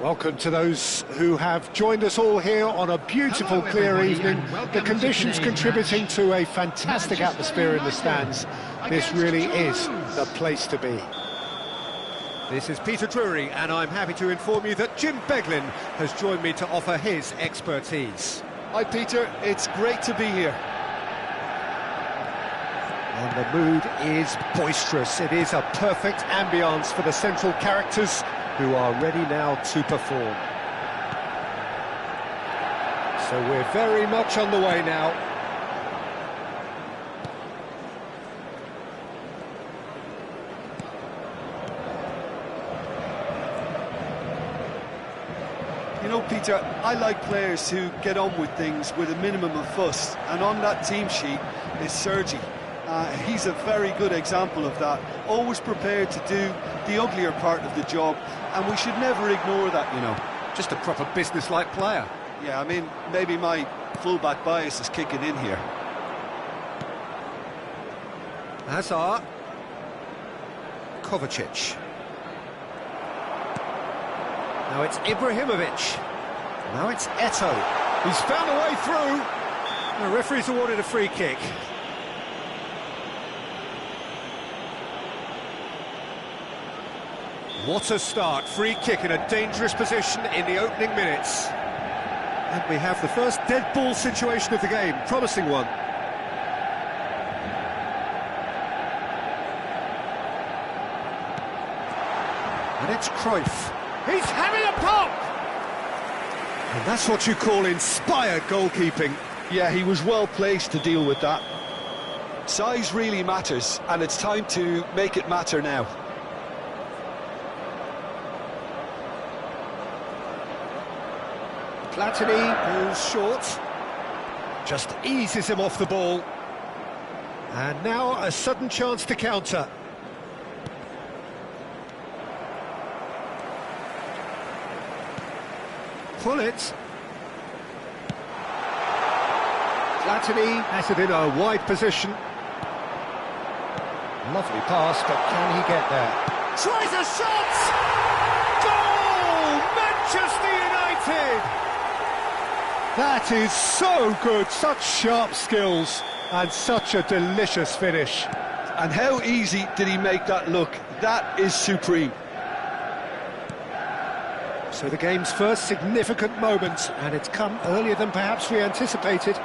Welcome to those who have joined us all here on a beautiful, clear evening. The conditions contributing to a fantastic atmosphere in the stands. This really is the place to be. This is Peter Drury, and I'm happy to inform you that Jim Beglin has joined me to offer his expertise. Hi Peter, it's great to be here. And the mood is boisterous. It is a perfect ambience for the central characters who are ready now to perform. So we're very much on the way now. You know, Peter, I like players who get on with things with a minimum of fuss, and on that team sheet is Sergi. He's a very good example of that, always prepared to do the uglier part of the job, and we should never ignore that, you know. Just a proper business-like player. Yeah, I mean, maybe my full-back bias is kicking in here. Hazard. Kovacic. Now it's Ibrahimovic. Now it's Eto'o. He's found a way through. The referee's awarded a free kick. What a start, free kick in a dangerous position in the opening minutes. And we have the first dead ball situation of the game, promising one. And it's Cruyff. He's having a pop! And that's what you call inspired goalkeeping. Yeah, he was well placed to deal with that. Size really matters, and it's time to make it matter now. Platini goes short, just eases him off the ball. And now a sudden chance to counter. Pull it. Platini has it in a wide position. Lovely pass, but can he get there? Tries a shot! Goal! Manchester United! That is so good, such sharp skills and such a delicious finish. And how easy did he make that look? That is supreme. So the game's first significant moment, and it's come earlier than perhaps we anticipated.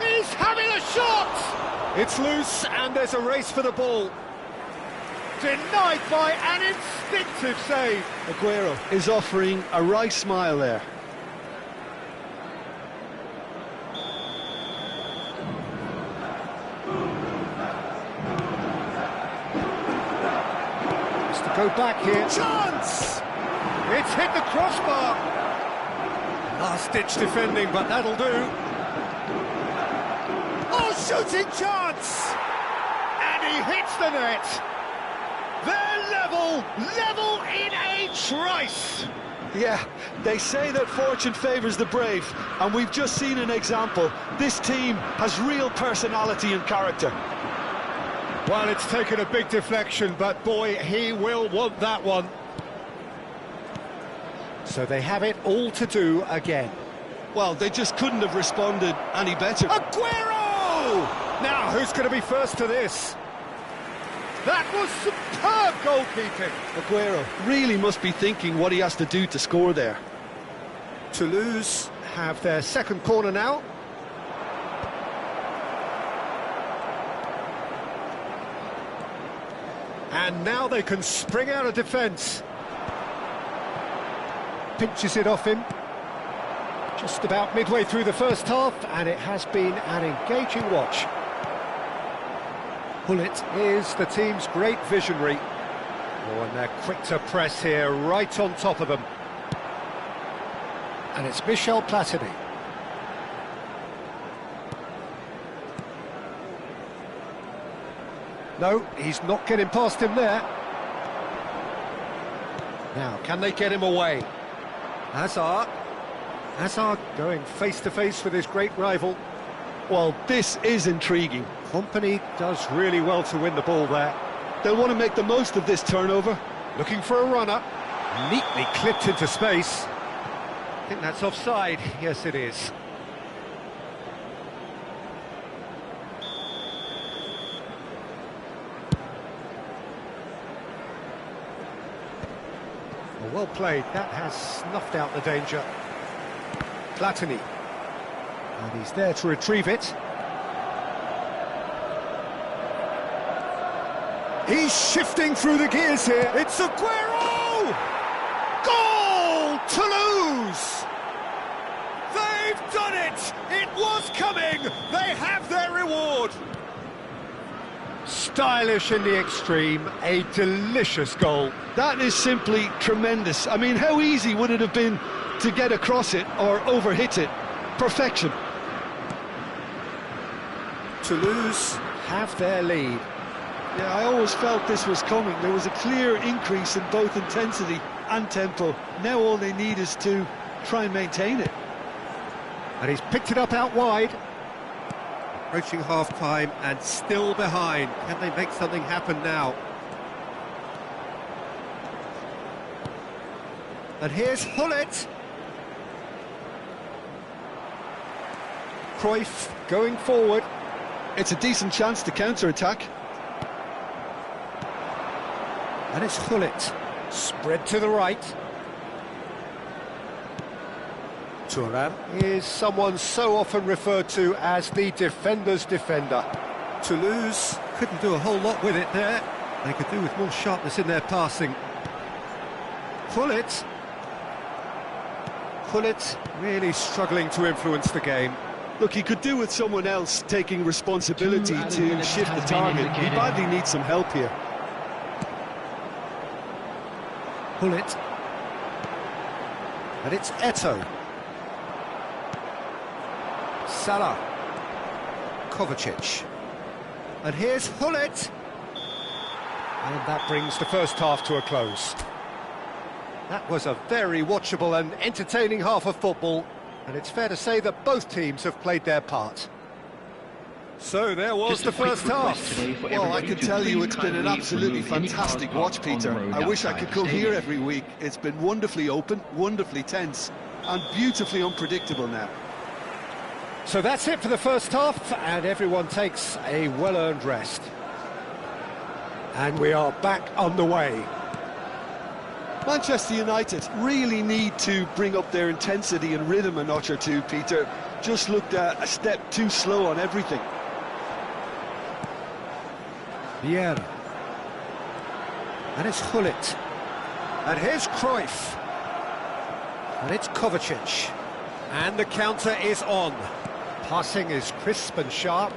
He's having a shot! It's loose, and there's a race for the ball. Denied by an instinctive save. Aguero is offering a wry smile there. Go back here. Chance! It's hit the crossbar. Last-ditch defending, but that'll do. Oh, shooting chance! And he hits the net. They're level in a trice. Yeah, they say that fortune favours the brave, and we've just seen an example. This team has real personality and character. Well, it's taken a big deflection, but boy, he will want that one. So they have it all to do again. Well, they just couldn't have responded any better. Aguero! Now, who's going to be first to this? That was superb goalkeeping. Aguero really must be thinking what he has to do to score there. Toulouse have their second corner now. And now they can spring out of defence. Pinches it off him. Just about midway through the first half, and it has been an engaging watch. Hullet is the team's great visionary. Oh, and they're quick to press here, right on top of them. And it's Michel Platini. No, he's not getting past him there. Now, can they get him away? Hazard. Hazard going face-to-face with his great rival. Well, this is intriguing. Company does really well to win the ball there. They'll want to make the most of this turnover. Looking for a runner. Neatly clipped into space. I think that's offside. Yes, it is. Well played. That has snuffed out the danger. Platini. And he's there to retrieve it. He's shifting through the gears here. It's Aguero! Goal! Toulouse! They've done it! It was coming! They have their reward! Stylish in the extreme, a delicious goal. That is simply tremendous. I mean, how easy would it have been to get across it or overhit it? Perfection. Toulouse have their lead. Yeah, I always felt this was coming. There was a clear increase in both intensity and tempo. Now all they need is to try and maintain it. And he's picked it up out wide. Approaching half-time and still behind. Can they make something happen now? And here's Hullet. Cruyff going forward. It's a decent chance to counter-attack. And it's Hullet. Spread to the right. Toan is someone so often referred to as the defender's defender. Toulouse couldn't do a whole lot with it there. They could do with more sharpness in their passing. Hullet. Hullet really struggling to influence the game. Look, he could do with someone else taking responsibility to shift the target. He badly needs some help here. Hullet. And it's Eto'o. Salah. Kovacic. And here's Hullet. And that brings the first half to a close. That was a very watchable and entertaining half of football, and it's fair to say that both teams have played their part. So there was the first half. Well, I can tell you it's been an absolutely fantastic watch, Peter. I wish I could come here every week. It's been wonderfully open, wonderfully tense, and beautifully unpredictable now. So that's it for the first half, and everyone takes a well-earned rest. And we are back underway. Manchester United really need to bring up their intensity and rhythm a notch or two, Peter. Just looked a step too slow on everything. Vieira. And it's Hullet. And here's Cruyff. And it's Kovacic. And the counter is on. Passing is crisp and sharp.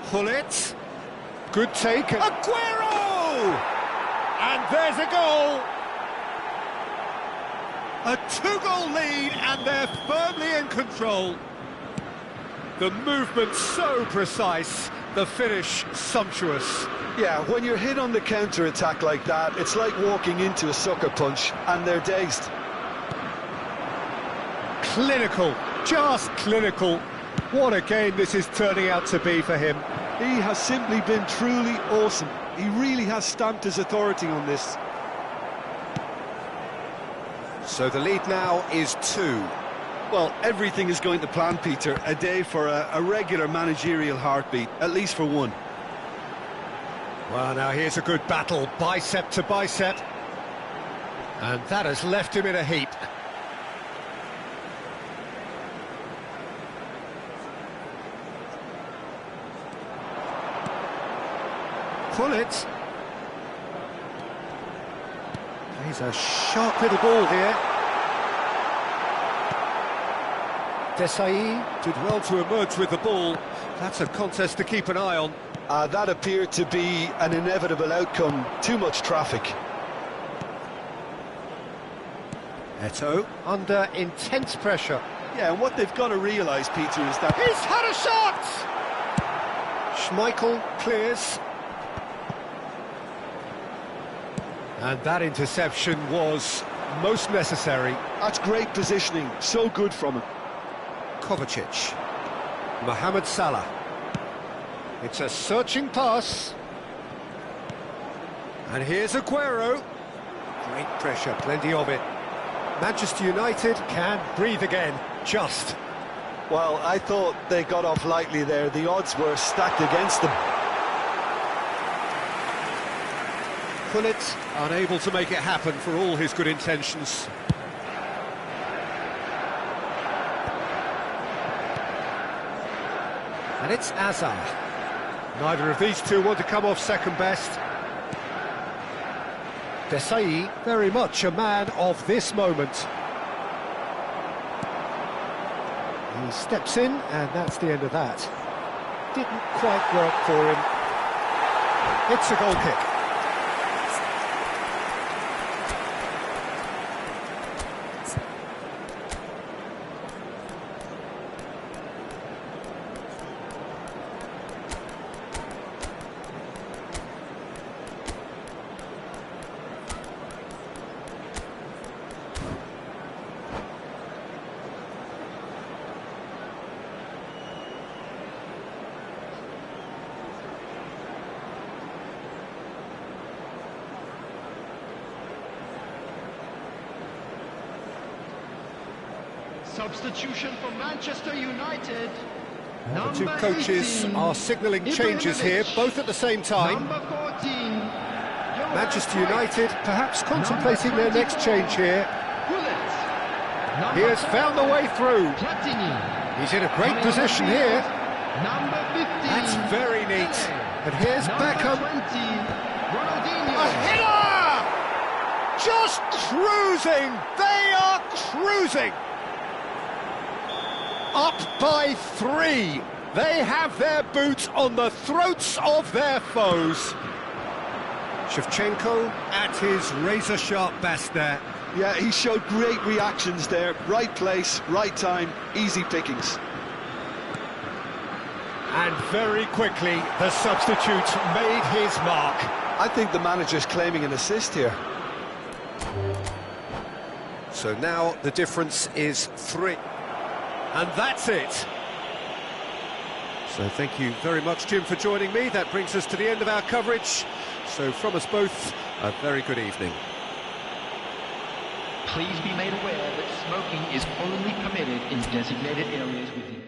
Hullet. Good take. Aguero! And there's a goal! A two-goal lead, and they're firmly in control. The movement so precise, the finish sumptuous. Yeah, when you're hit on the counter-attack like that, it's like walking into a sucker punch, and they're dazed. Clinical, just clinical. What a game this is turning out to be for him. He has simply been truly awesome. He really has stamped his authority on this. So the lead now is 2. Well, everything is going to plan, Peter. A day for a regular managerial heartbeat, at least for one. Well, now here's a good battle, bicep to bicep. And that has left him in a heap. Hullet. He's a sharp little ball here. Desai did well to emerge with the ball. That's a contest to keep an eye on. That appeared to be an inevitable outcome. Too much traffic. Eto'o under intense pressure. Yeah, and what they've got to realise, Peter, is that... He's had a shot! Schmeichel clears. And that interception was most necessary. That's great positioning, so good from him. Kovacic. Mohamed Salah. It's a searching pass. And here's Aguero. Great pressure, plenty of it. Manchester United can breathe again, just. Well, I thought they got off lightly there. The odds were stacked against them. Pullet unable to make it happen for all his good intentions. And it's Azar. Neither of these two want to come off second best. Desai, very much a man of this moment. He steps in, and that's the end of that. Didn't quite work for him. It's a goal kick. Substitution for Manchester United. The two coaches are signalling changes here, both at the same time. Number 14, Manchester United perhaps contemplating their next change here. He has found the way through. He's in a great position here. Number 15. That's very neat. And here's Beckham. A header! Just cruising! They are cruising! Up by 3. They have their boots on the throats of their foes. Shevchenko at his razor-sharp best there. Yeah, he showed great reactions there. Right place, right time, easy pickings. And very quickly, the substitute made his mark. I think the manager's claiming an assist here. So now the difference is 3. And that's it. So thank you very much, Jim, for joining me. That brings us to the end of our coverage. So from us both, a very good evening. Please be made aware that smoking is only permitted in designated areas within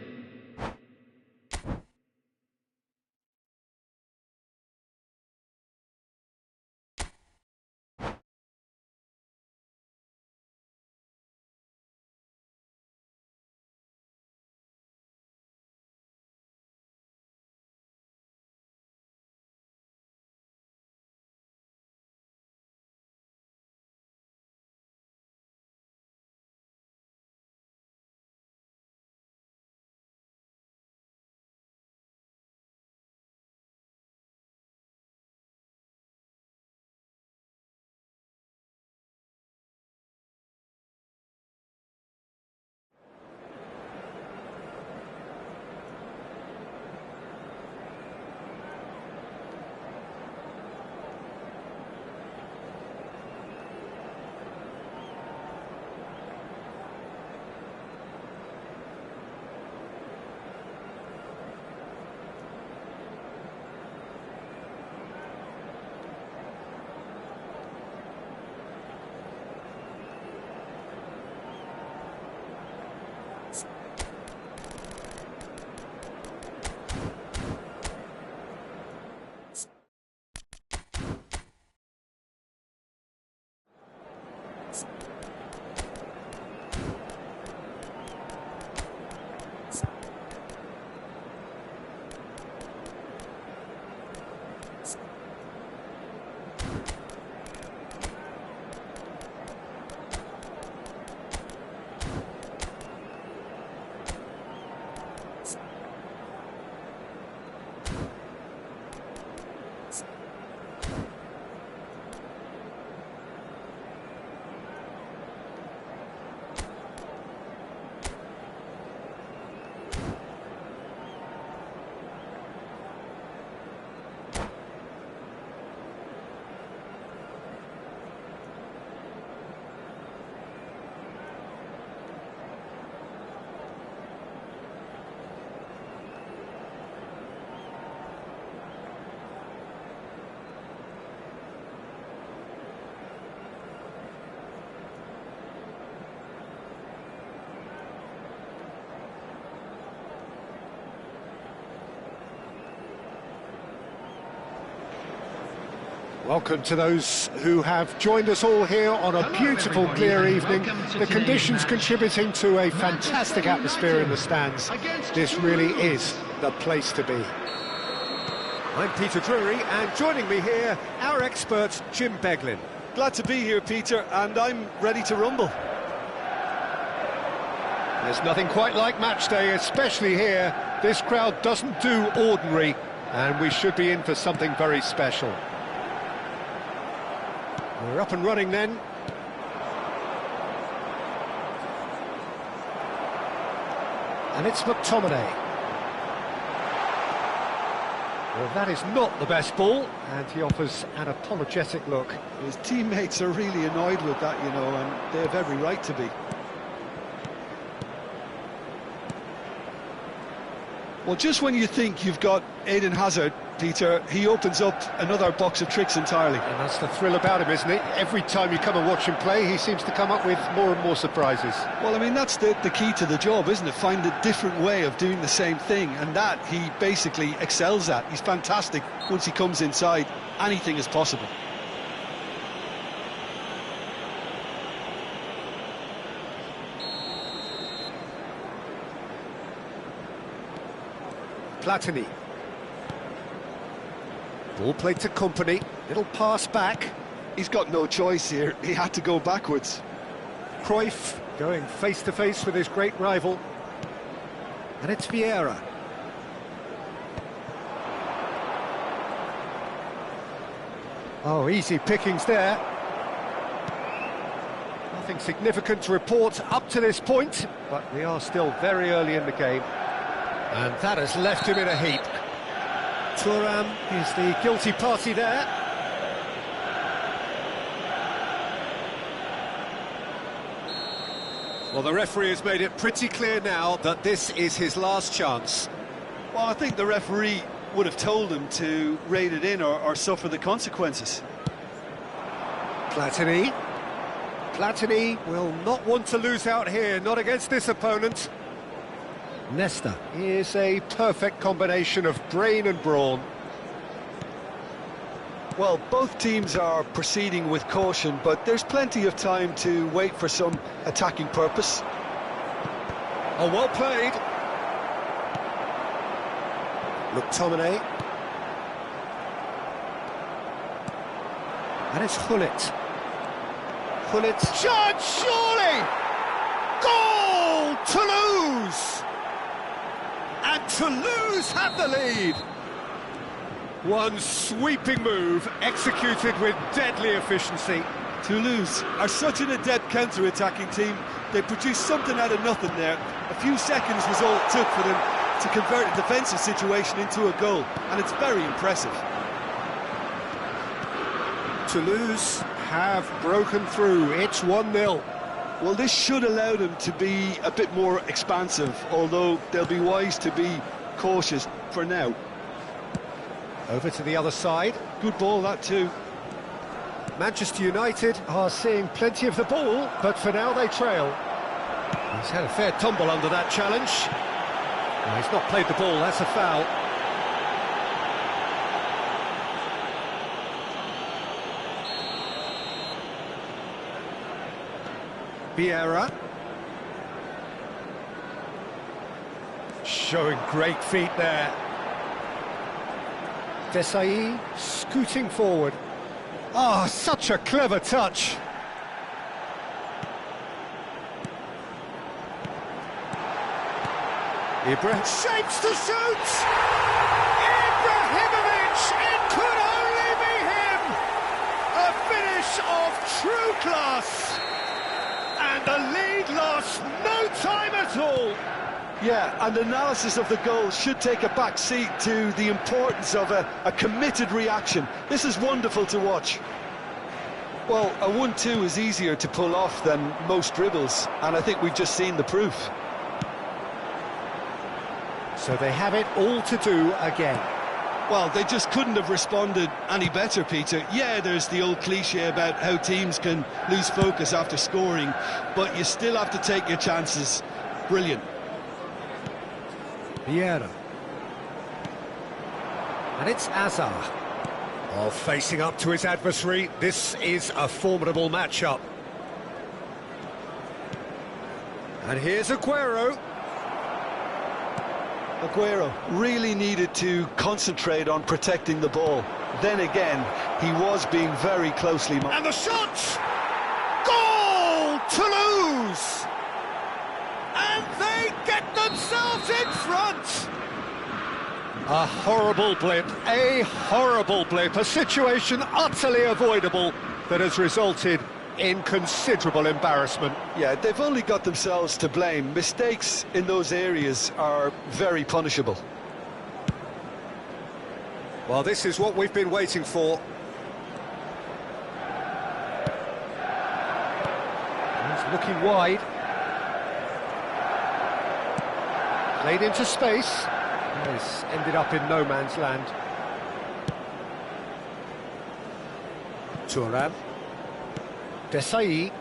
Welcome to those who have joined us all here on a beautiful, clear evening. The conditions contributing to a fantastic atmosphere in the stands. This really is the place to be. I'm Peter Drury, and joining me here, our expert, Jim Beglin. Glad to be here, Peter, and I'm ready to rumble. There's nothing quite like match day, especially here. This crowd doesn't do ordinary, and we should be in for something very special. We're up and running then. And it's McTominay. Well, that is not the best ball, and he offers an apologetic look. His teammates are really annoyed with that, you know, and they have every right to be. Well, just when you think you've got Eden Hazard, Peter, he opens up another box of tricks entirely. And that's the thrill about him, isn't it? Every time you come and watch him play, he seems to come up with more and more surprises. Well, I mean, that's the key to the job, isn't it? Find a different way of doing the same thing, and that he basically excels at. He's fantastic once he comes inside. Anything is possible. Platini. Ball played to Company. Little pass back. He's got no choice here. He had to go backwards. Cruyff going face-to-face with his great rival. And it's Vieira. Oh, easy pickings there. Nothing significant to report up to this point, but we are still very early in the game. And that has left him in a heap. Toan is the guilty party there. Well, the referee has made it pretty clear now that this is his last chance. Well, I think the referee would have told him to rate it in or suffer the consequences. Platini. Platini will not want to lose out here, not against this opponent. Nesta is a perfect combination of brain and brawn. Well, both teams are proceeding with caution, but there's plenty of time to wait for some attacking purpose. Oh, well played. McTominay. And it's Gullit. Gullit. Shot, surely! Goal! Toulouse! And Toulouse have the lead. One sweeping move, executed with deadly efficiency. Toulouse are such an adept counter-attacking team. They produced something out of nothing there. A few seconds was all it took for them to convert a defensive situation into a goal, and it's very impressive. Toulouse have broken through. It's 1-0. Well, this should allow them to be a bit more expansive, although they'll be wise to be cautious for now. Over to the other side. Good ball, that too. Manchester United are seeing plenty of the ball, but for now they trail. He's had a fair tumble under that challenge. No, he's not played the ball, that's a foul. Vieira. Showing great feet there. Desai scooting forward. Oh, such a clever touch. Ibra shapes to shoot! Ibrahimovic! It could only be him! A finish of true class! And the lead lost no time at all! Yeah, and analysis of the goal should take a back seat to the importance of a committed reaction. This is wonderful to watch. Well, a 1-2 is easier to pull off than most dribbles, and I think we've just seen the proof. So they have it all to do again. Well, they just couldn't have responded any better, Peter. Yeah, there's the old cliche about how teams can lose focus after scoring, but you still have to take your chances. Brilliant. Vieira. And it's Azar. Oh, facing up to his adversary, this is a formidable matchup. And here's Aguero. Aguero really needed to concentrate on protecting the ball. Then again, he was being very closely monitored. And the shot! Goal! Toulouse! And they get themselves in front! A horrible blip, a situation utterly avoidable that has resulted in considerable embarrassment. Yeah, they've only got themselves to blame. Mistakes in those areas are very punishable. Well, this is what we've been waiting for. He's looking wide. Played into space. He's ended up in no man's land. Toan. Desai.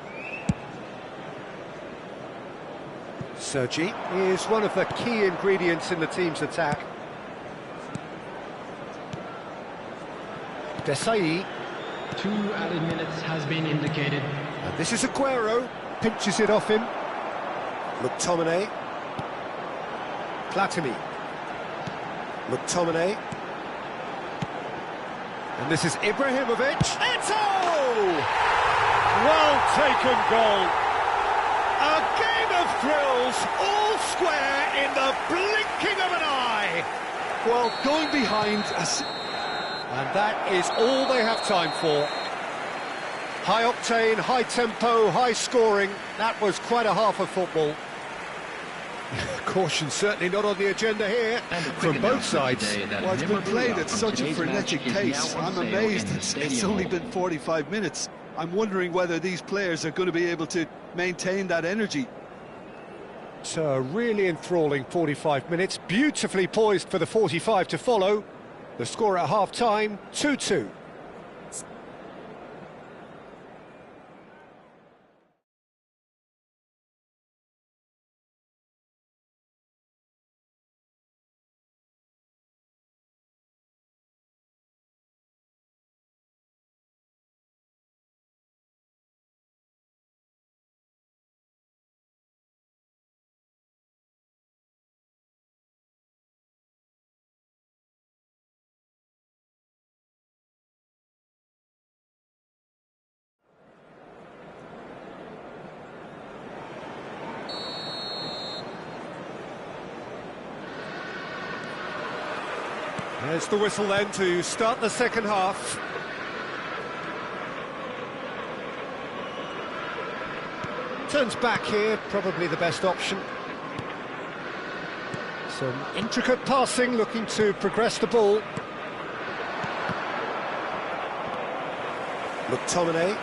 Sergi is one of the key ingredients in the team's attack. Desai. 2 added minutes has been indicated. And this is Aguero. Pinches it off him. McTominay. Platini. McTominay. And this is Ibrahimovic. Eto'o! Well taken goal. A game of thrills, all square in the blinking of an eye. Well, going behind... And that is all they have time for. High octane, high tempo, high scoring. That was quite a half of football. Caution certainly not on the agenda here from both sides. Well, it's been played at such a frenetic pace. I'm amazed it's only been 45 minutes. I'm wondering whether these players are going to be able to maintain that energy. It's a really enthralling 45 minutes, beautifully poised for the 45 to follow. The score at half-time, 2-2. There's the whistle then to start the second half. Turns back here, probably the best option. Some intricate passing, looking to progress the ball. McTominay.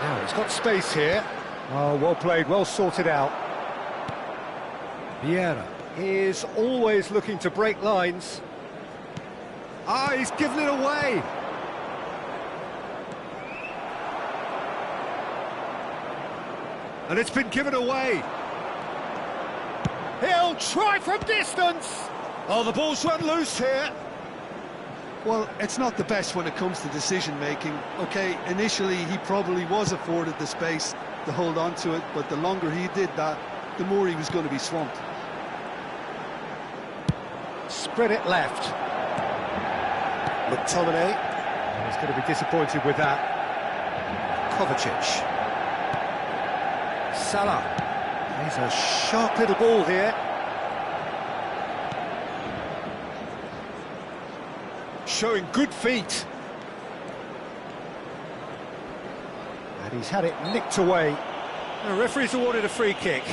Now he's got space here. Oh, well played, well sorted out. Vieira is always looking to break lines. Ah, he's given it away. And it's been given away. He'll try from distance. Oh, the ball's run loose here. Well, it's not the best when it comes to decision-making. OK, initially he probably was afforded the space to hold on to it, but the longer he did that, the more he was going to be swamped. Spread it left. McTominay. He's going to be disappointed with that. Kovacic. Salah. He's a sharp little ball here. Showing good feet. And he's had it nicked away. The referee's awarded a free kick.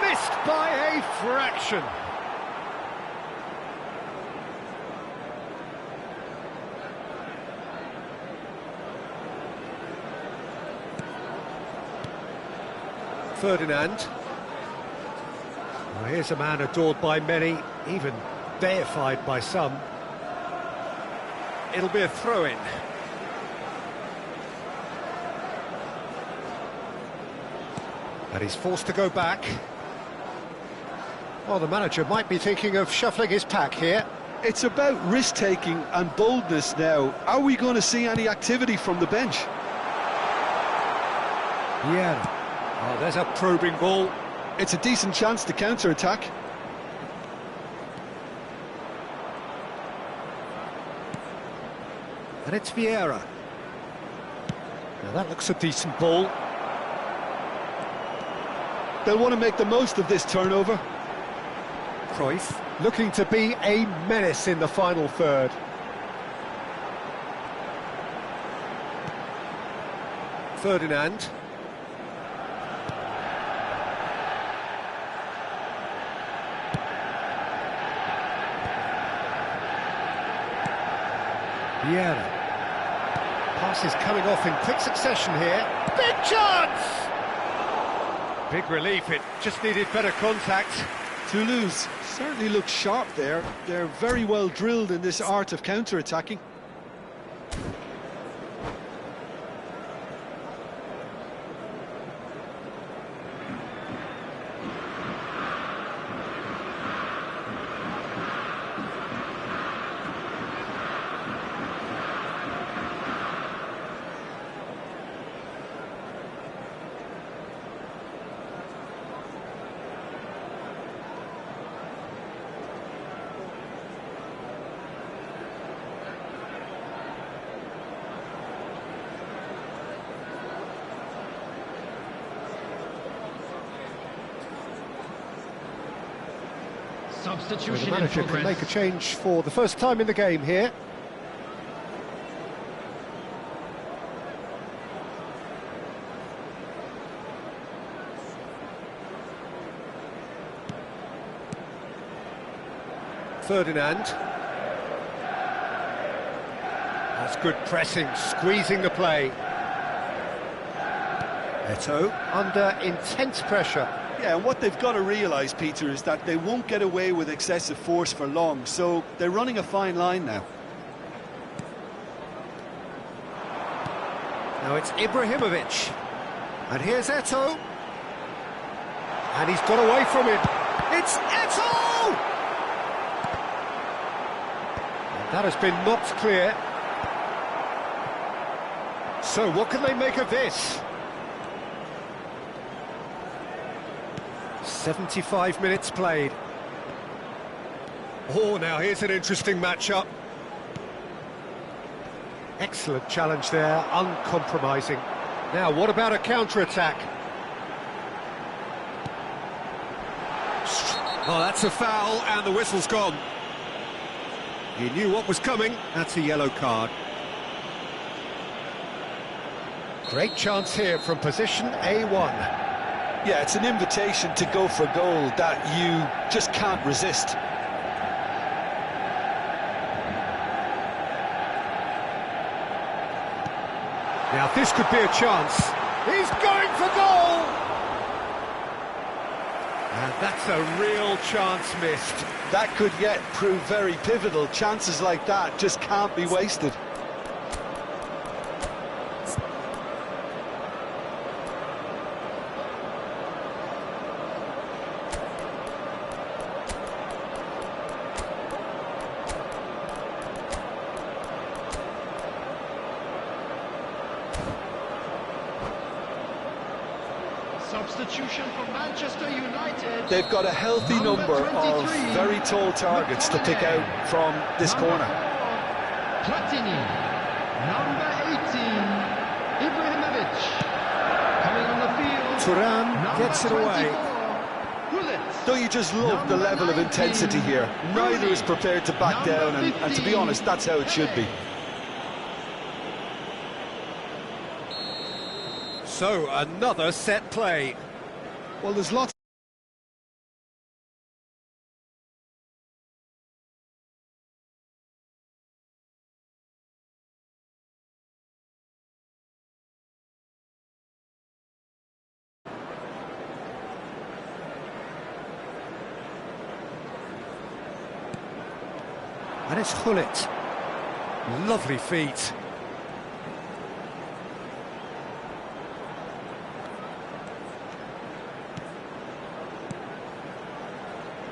Missed by a fraction. Ferdinand. Well, here's a man adored by many, even deified by some. It'll be a throw-in. And he's forced to go back. Well, the manager might be thinking of shuffling his pack here. It's about risk-taking and boldness now. Are we going to see any activity from the bench? Yeah. Oh, there's a probing ball. It's a decent chance to counter-attack. And it's Vieira. Now that looks a decent ball. They'll want to make the most of this turnover. Cruyff looking to be a menace in the final third. Ferdinand. Vieira. Passes coming off in quick succession here. Big chance! Big relief, it just needed better contact. Toulouse certainly looks sharp there. They're very well drilled in this art of counter-attacking. Substitution The manager in can progress. make a change for the first time in the game here. Ferdinand. That's good pressing, squeezing the play. Eto'o under intense pressure. Yeah, and what they've got to realise, Peter, is that they won't get away with excessive force for long, so they're running a fine line now. Now it's Ibrahimovic. And here's Eto'o. And he's got away from him. It's Eto'o! And that has been knocked clear. So what can they make of this? 75 minutes played. Oh, now here's an interesting matchup. Excellent challenge there, uncompromising. Now, what about a counter-attack? Oh, that's a foul, and the whistle's gone. He knew what was coming. That's a yellow card. Great chance here from position A1. Yeah, it's an invitation to go for goal that you just can't resist. Now this could be a chance. He's going for goal! And that's a real chance missed. That could yet prove very pivotal. Chances like that just can't be wasted. Substitution for Manchester United. They've got a healthy number of very tall targets to pick out from this corner. Platini. Number 18. Ibrahimovic. Coming on the field. Turan gets it away. Don't you just love the level of intensity here? Neither is prepared to back down, and to be honest, that's how it should be. So, another set play. Well, there's lots And it's Hullet. Lovely feet.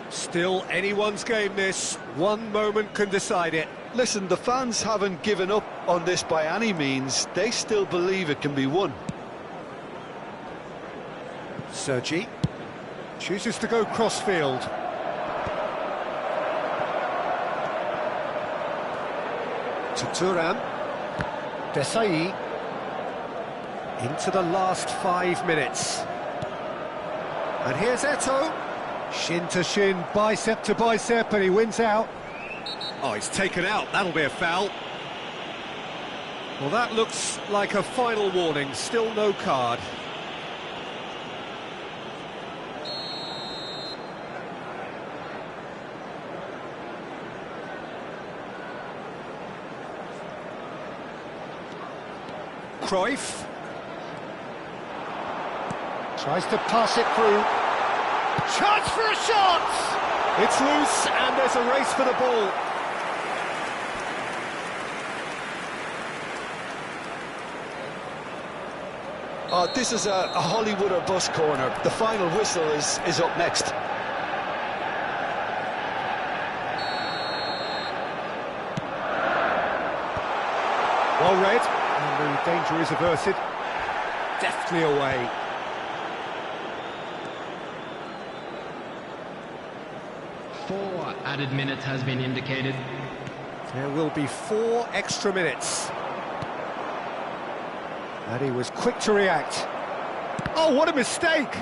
Still anyone's game this. One moment can decide it. Listen, the fans haven't given up on this by any means. They still believe it can be won. Sergi chooses to go crossfield. To Thuram. Desai. Into the last 5 minutes. And here's Eto'o. Shin to shin, bicep to bicep, and he wins out. Oh, he's taken out. That'll be a foul. Well, that looks like a final warning. Still no card. Cruyff tries to pass it through. Chance for a shot! It's loose and there's a race for the ball. This is a Hollywood or bust corner. The final whistle is up next. Well read, and the danger is averted. Deftly away. Four added minutes has been indicated. There will be 4 extra minutes. And he was quick to react. Oh, what a mistake!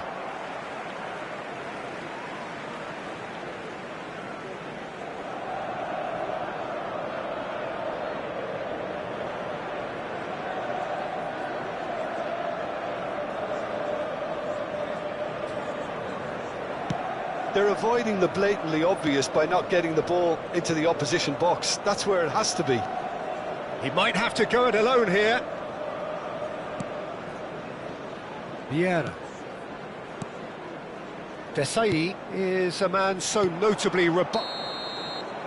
They're avoiding the blatantly obvious by not getting the ball into the opposition box. That's where it has to be. He might have to go it alone here. Vieira. Desai is a man so notably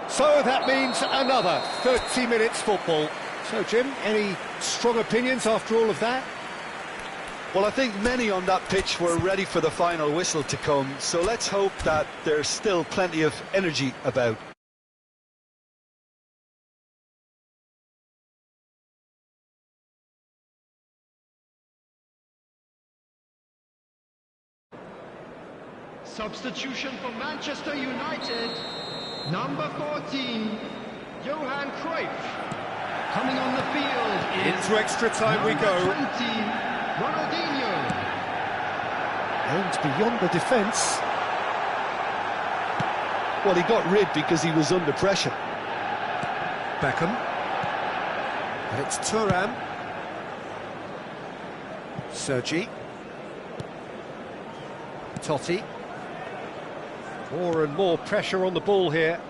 So that means another 30 minutes football. So, Jim, any strong opinions after all of that? Well, I think many on that pitch were ready for the final whistle to come, so let's hope that there's still plenty of energy about. Substitution for Manchester United. Number 14, Johan Cruyff. Coming on the field is into extra time we go. 20, Ronaldinho. And beyond the defence. Well, he got rid because he was under pressure. Beckham. And it's Thuram. Sergi. Totti. More and more pressure on the ball here.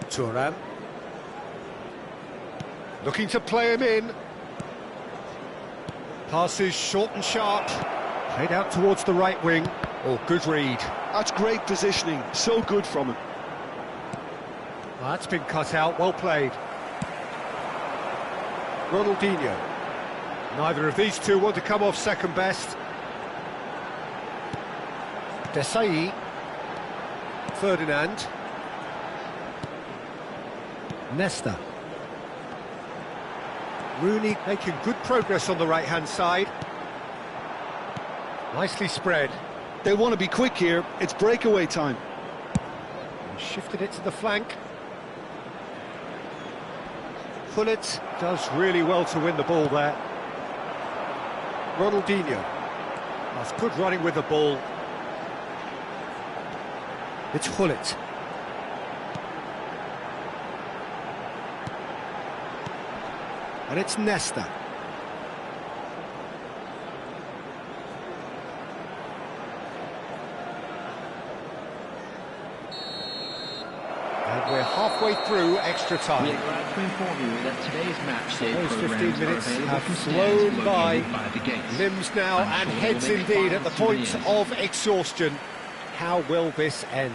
Thuram. Looking to play him in. Passes short and sharp. Played out towards the right wing. Oh, good read. That's great positioning. So good from him. Well, that's been cut out. Well played. Ronaldinho. Neither of these two want to come off second best. Desai. Ferdinand. Nesta. Rooney making good progress on the right-hand side. Nicely spread. They want to be quick here. It's breakaway time. And shifted it to the flank. Hullet does really well to win the ball there. Ronaldinho. That's good running with the ball. It's Hullet. And it's Nesta. And we're halfway through extra time. We're glad to inform you that today's match day Those 15 programs minutes are available have from stands flown by. located the gates. Limbs now and sure heads we'll make indeed at the fine point souvenirs. of exhaustion. How will this end?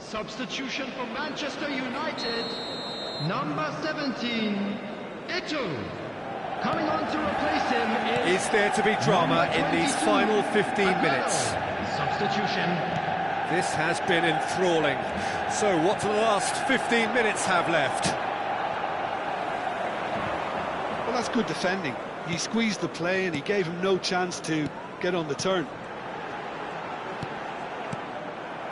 Substitution for Manchester United. Number 17, Ito. Coming on to replace him Is there to be drama in these final 15 minutes? Substitution. This has been enthralling. So what do the last 15 minutes have left? Well, that's good defending. He squeezed the play and he gave him no chance to get on the turn.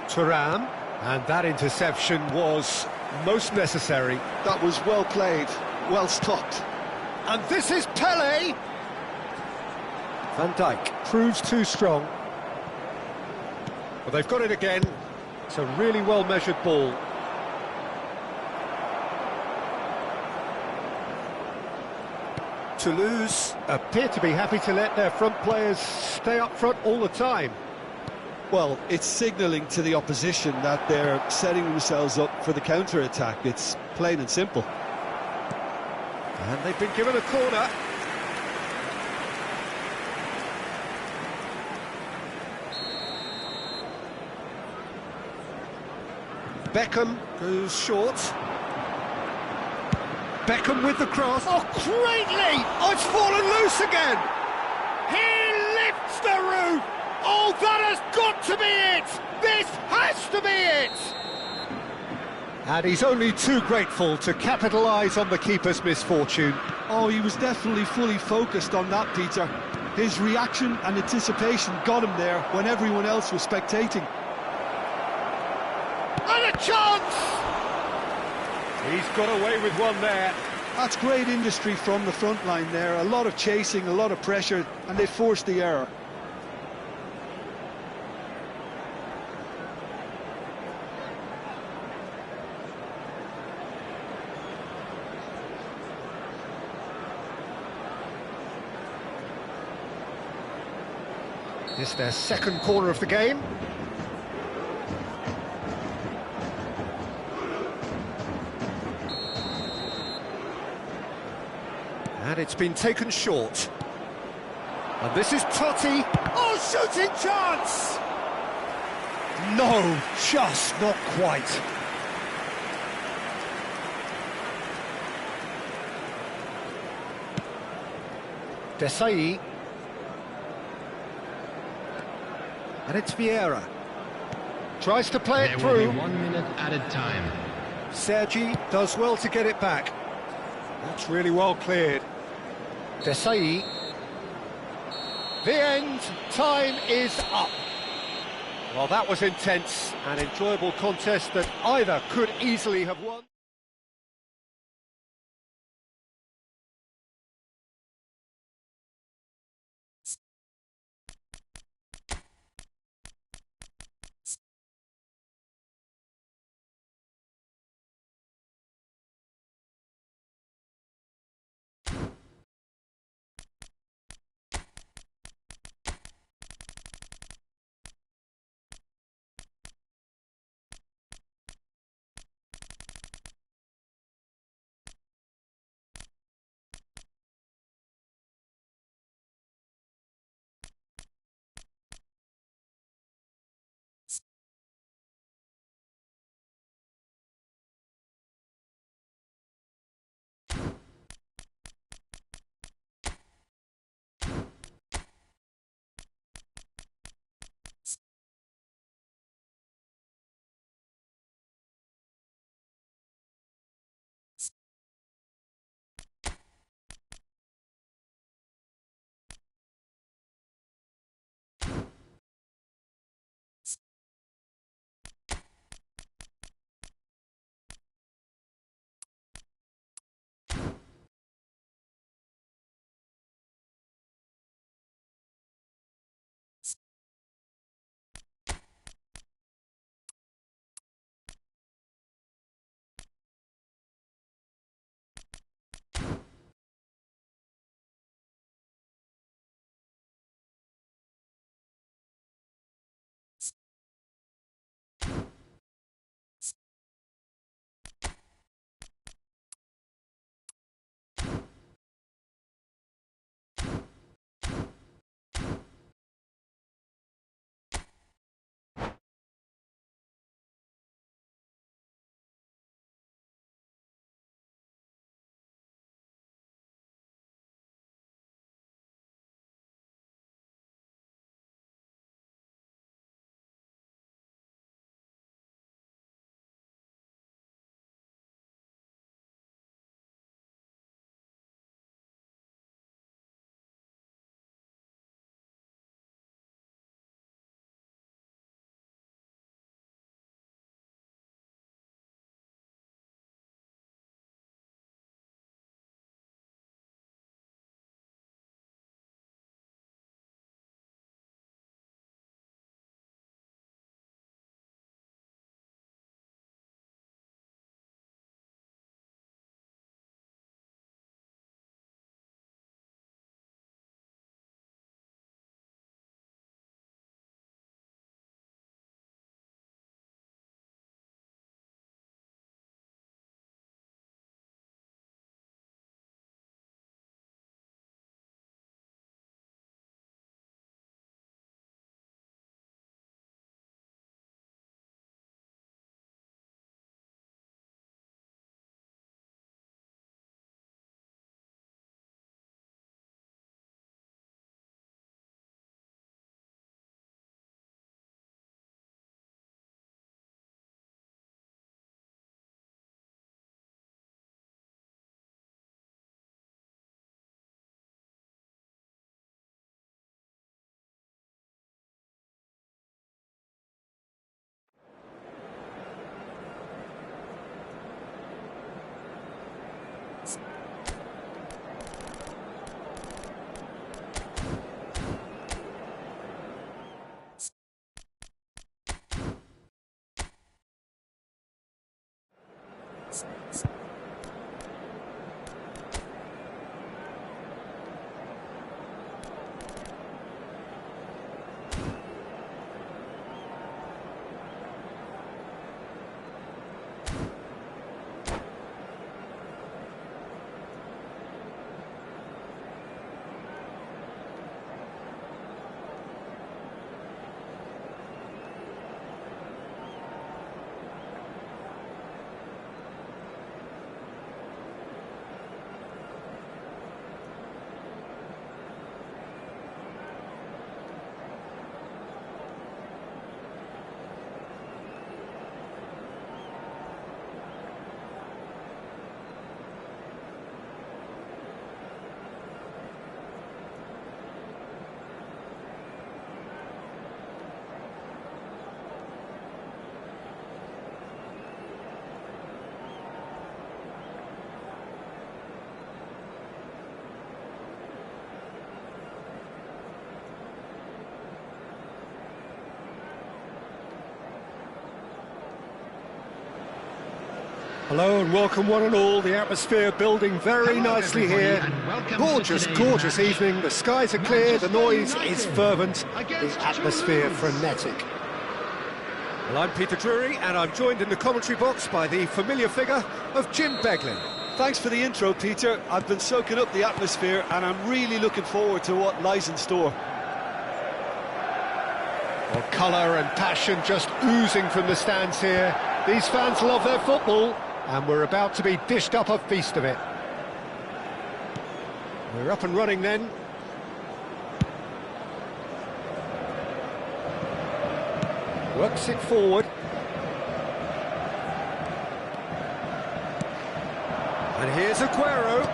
Thuram, and that interception was most necessary. That was well played, well stopped. And this is Pele. Van Dijk proves too strong. But they've got it again. It's a really well-measured ball. Toulouse appear to be happy to let their front players stay up front all the time. Well, it's signalling to the opposition that they're setting themselves up for the counter-attack. It's plain and simple. And they've been given a corner. Beckham goes short. Beckham with the cross. Oh, greatly! Oh, it's fallen loose again! He lifts the roof! Oh, that has got to be it! This has to be it! And he's only too grateful to capitalise on the keeper's misfortune. Oh, he was definitely fully focused on that, Peter. His reaction and anticipation got him there when everyone else was spectating. And a chance! He's got away with one there. That's great industry from the front line there. A lot of chasing, a lot of pressure, and they forced the error. This is their second corner of the game. And it's been taken short. And this is Totti. Oh, shooting chance! No, just not quite. Desai. And it's Vieira. Tries to play it There will through. be 1 minute added time. Sergi does well to get it back. That's really well cleared. Desai. The end time is up. Well, that was intense, an enjoyable contest that either could easily have won. Hello and welcome one and all, the atmosphere building very nicely here. Gorgeous, gorgeous evening, the skies are clear, the noise is fervent, the atmosphere frenetic. Well, I'm Peter Drury and I'm joined in the commentary box by the familiar figure of Jim Beglin. Thanks for the intro, Peter. I've been soaking up the atmosphere and I'm really looking forward to what lies in store. Well, colour and passion just oozing from the stands here. These fans love their football. And we're about to be dished up a feast of it. We're up and running then. Works it forward. And here's Aguero.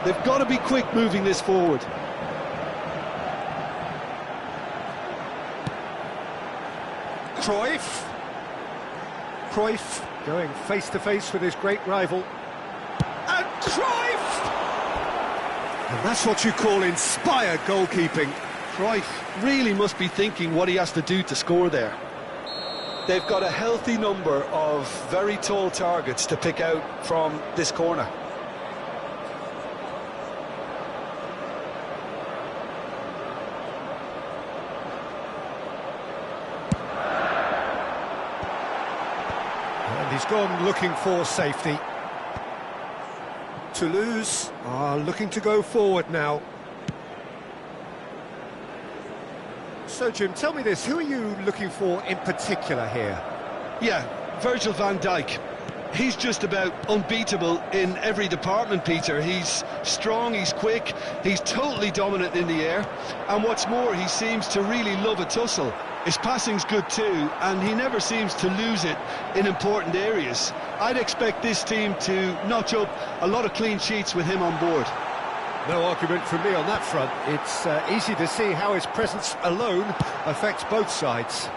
They've got to be quick moving this forward. Cruyff going face-to-face with his great rival. And Cruyff! And that's what you call inspired goalkeeping. Cruyff really must be thinking what he has to do to score there. They've got a healthy number of very tall targets to pick out from this corner. He's gone looking for safety. Toulouse are looking to go forward now. So, Jim, tell me this, who are you looking for in particular here? Yeah, Virgil van Dijk. He's just about unbeatable in every department, Peter. He's strong, he's quick, he's totally dominant in the air. And what's more, he seems to really love a tussle. His passing's good too, and he never seems to lose it in important areas. I'd expect this team to notch up a lot of clean sheets with him on board. No argument from me on that front. It's easy to see how his presence alone affects both sides.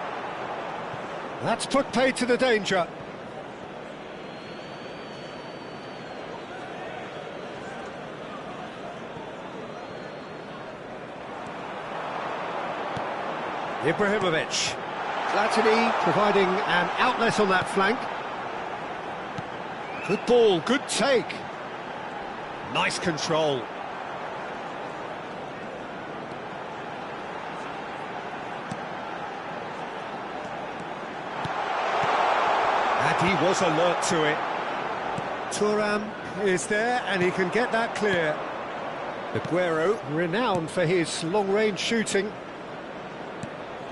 That's put paid to the danger. Ibrahimovic. Platini providing an outlet on that flank. Good ball, good take. Nice control. And he was alert to it. Toan is there and he can get that clear. Aguero, renowned for his long-range shooting.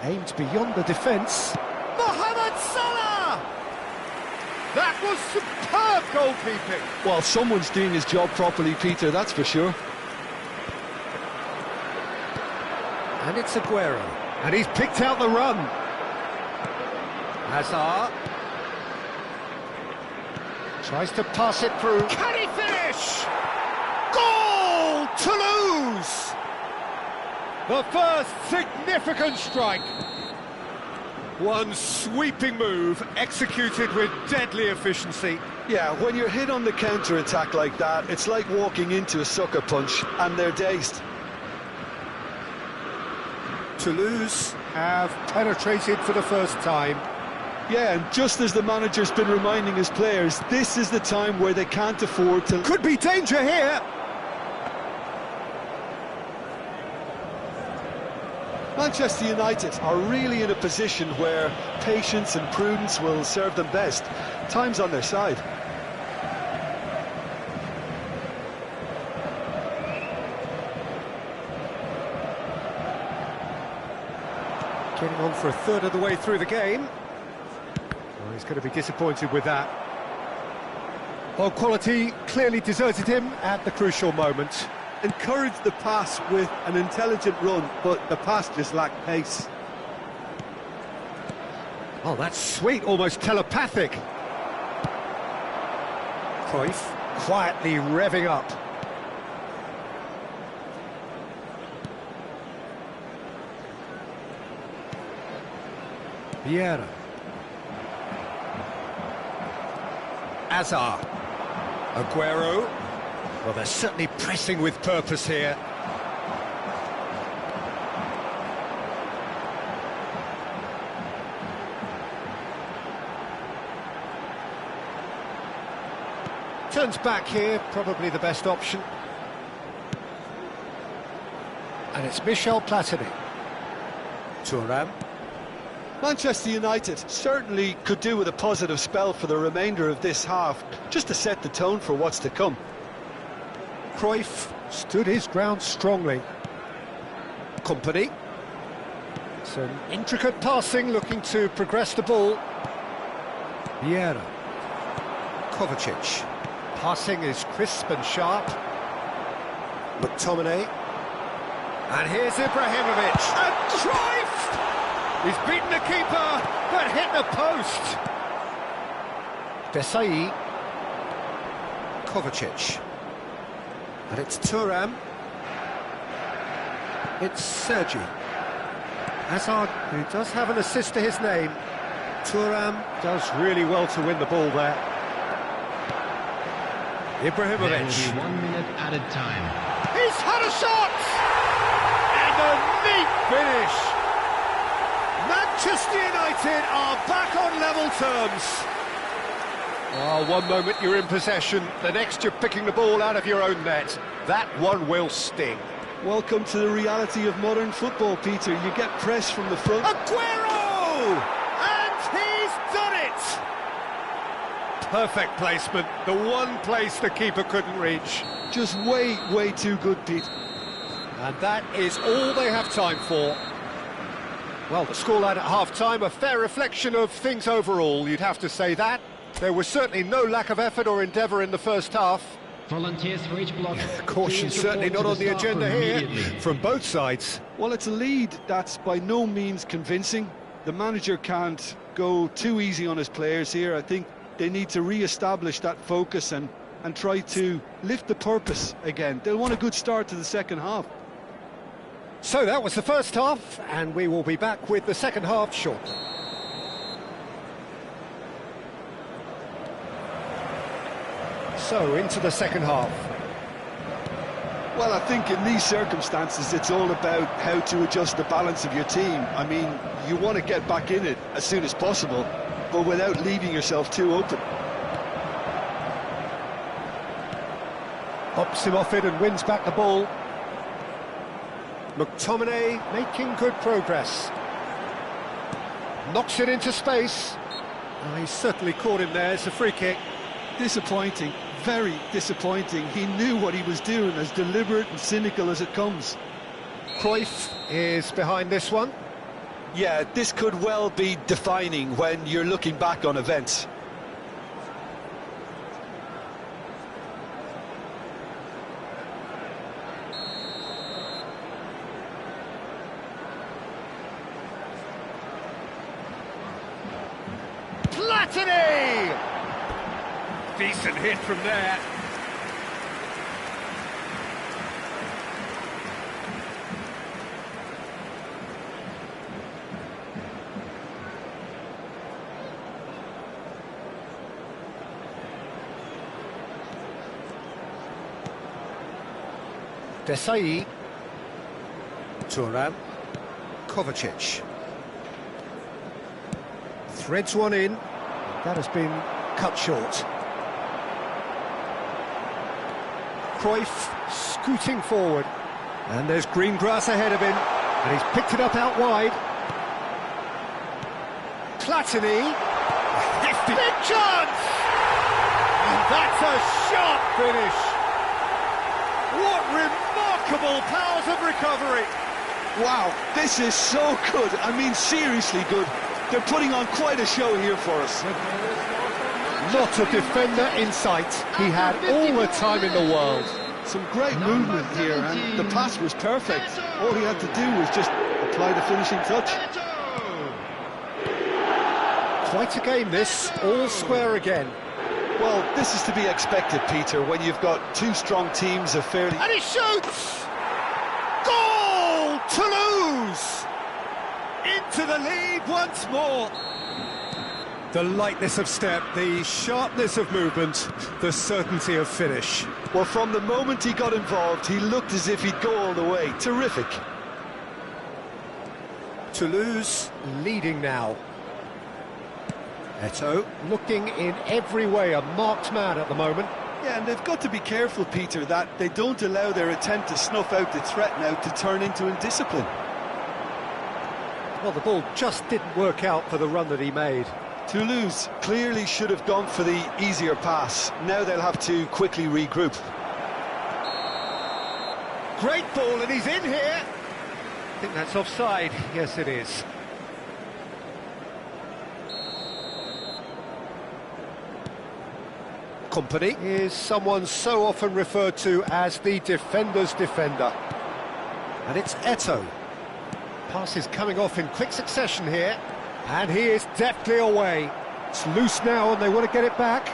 Aimed beyond the defence. Mohamed Salah! That was superb goalkeeping. Well, someone's doing his job properly, Peter, that's for sure. And it's Aguero. And he's picked out the run. Hazard. Tries to pass it through. Can he finish? Goal! Toulouse! The first significant strike. One sweeping move, executed with deadly efficiency. Yeah, when you're hit on the counter-attack like that, it's like walking into a sucker punch, and they're dazed. Toulouse have penetrated for the first time. Yeah, and just as the manager's been reminding his players, this is the time where they can't afford to... Could be danger here! Manchester United are really in a position where patience and prudence will serve them best. Time's on their side. Getting on for a third of the way through the game. Well, he's going to be disappointed with that. Well, quality clearly deserted him at the crucial moment. Encouraged the pass with an intelligent run, but the pass just lacked pace. Oh, that's sweet, almost telepathic. Cruyff quietly revving up. Vieira. Azar. Aguero. Well, they're certainly pressing with purpose here. Turns back here, probably the best option. And it's Michel Platini. Thuram. Manchester United certainly could do with a positive spell for the remainder of this half, just to set the tone for what's to come. Cruyff stood his ground strongly. Company. It's an intricate passing, looking to progress the ball. Vieira. Kovacic. Passing is crisp and sharp. McTominay. And here's Ibrahimovic. And Cruyff! He's beaten the keeper, but hit the post. Desai. Kovacic. And it's Thuram. It's Sergi. Hazard, who does have an assist to his name. Thuram does really well to win the ball there. Ibrahimovic. 1 minute added time. He's had a shot! And a neat finish! Manchester United are back on level terms. Oh, one moment you're in possession, the next you're picking the ball out of your own net. That one will sting. Welcome to the reality of modern football, Peter. You get press from the front. Aguero! And he's done it! Perfect placement, the one place the keeper couldn't reach. Just way, way too good, Pete. And that is all they have time for. Well, the scoreline at half-time, a fair reflection of things overall, you'd have to say that. There was certainly no lack of effort or endeavour in the first half. Volunteers for each block. Caution certainly not on the agenda here, from both sides. Well, it's a lead that's by no means convincing. The manager can't go too easy on his players here. I think they need to re-establish that focus and try to lift the purpose again. They'll want a good start to the second half. So that was the first half, and we will be back with the second half shortly. So, into the second half. Well, I think in these circumstances, it's all about how to adjust the balance of your team. I mean, you want to get back in it as soon as possible, but without leaving yourself too open. Hops him off it and wins back the ball. McTominay making good progress. Knocks it into space. Oh, he's certainly caught him there, it's a free kick. Disappointing, very disappointing. He knew what he was doing, as deliberate and cynical as it comes. Cruyff is behind this one. Yeah, this could well be defining when you're looking back on events. Platini! Decent hit from there. Desai. Toan. Kovacic. Threads one in. That has been cut short. Cruyff scooting forward. And there's green grass ahead of him. And he's picked it up out wide. Platini. Hefty. Big chance! And that's a sharp finish. What remarkable powers of recovery. Wow, this is so good. I mean, seriously good. They're putting on quite a show here for us. Not a defender in sight. He had all the time in the world. Some great movement here, and the pass was perfect. All he had to do was just apply the finishing touch. Quite a game this, all square again. Well, this is to be expected, Peter, when you've got two strong teams of fairly... And he shoots! Goal! Toulouse! Into the lead once more. The lightness of step, the sharpness of movement, the certainty of finish. Well, from the moment he got involved, he looked as if he'd go all the way. Terrific. Toulouse leading now. Eto'o looking in every way a marked man at the moment. Yeah, and they've got to be careful, Peter, that they don't allow their attempt to snuff out the threat now to turn into indiscipline. Well, the ball just didn't work out for the run that he made. Toulouse clearly should have gone for the easier pass. Now they'll have to quickly regroup. Great ball, and he's in here. I think that's offside. Yes, it is. Company is someone so often referred to as the defender's defender. And it's Eto'o. Pass is coming off in quick succession here. And he is deftly away. It's loose now and they want to get it back.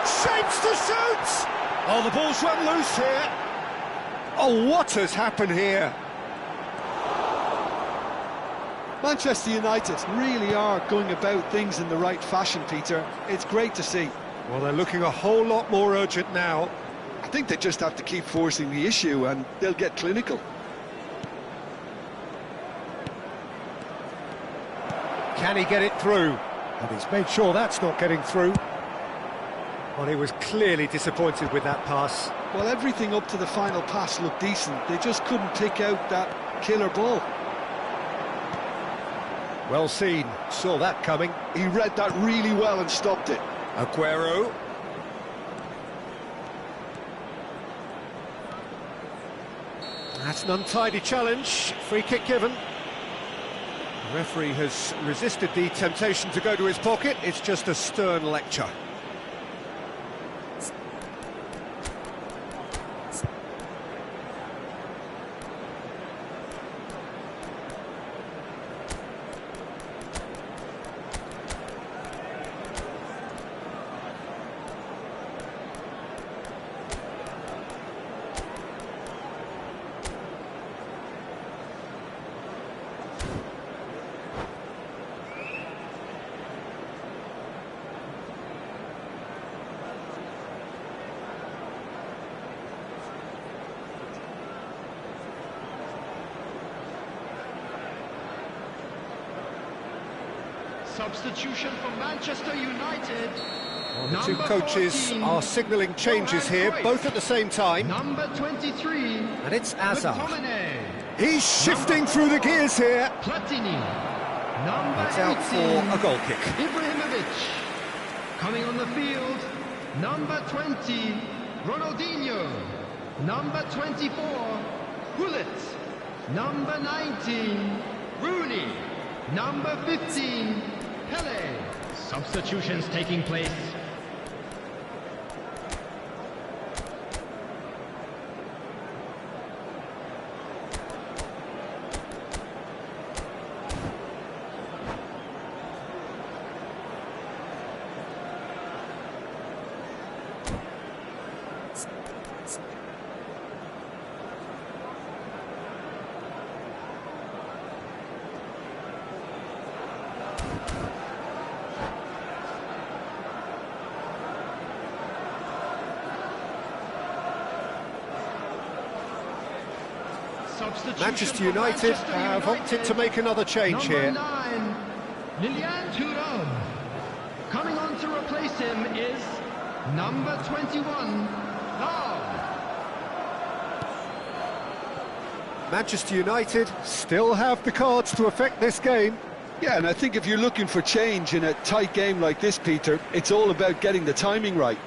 Shapes to shoot! Oh, the ball's run loose here. Oh, what has happened here? Manchester United really are going about things in the right fashion, Peter. It's great to see. Well, they're looking a whole lot more urgent now. I think they just have to keep forcing the issue and they'll get clinical. Can he get it through? And he's made sure that's not getting through. Well, he was clearly disappointed with that pass. Well, everything up to the final pass looked decent. They just couldn't pick out that killer ball. Well seen, saw that coming. He read that really well and stopped it. Aguero. That's an untidy challenge, free kick given. The referee has resisted the temptation to go to his pocket, it's just a stern lecture. Substitution for Manchester United. Well, the two coaches are signalling changes here, both at the same time. Number 23. And it's Hazard. McTominay. He's shifting through the gears here. Platini. Number It's out 18. for a goal kick. Ibrahimovic. Coming on the field. Number 20. Ronaldinho. Number 24. Gullit. Number 19. Rooney. Number 15. Pele. Substitutions taking place. Manchester United have opted to make another change here. Number 9, Toan. Coming on to replace him is number 21, Manchester United still have the cards to affect this game. Yeah, and I think if you're looking for change in a tight game like this, Peter, it's all about getting the timing right.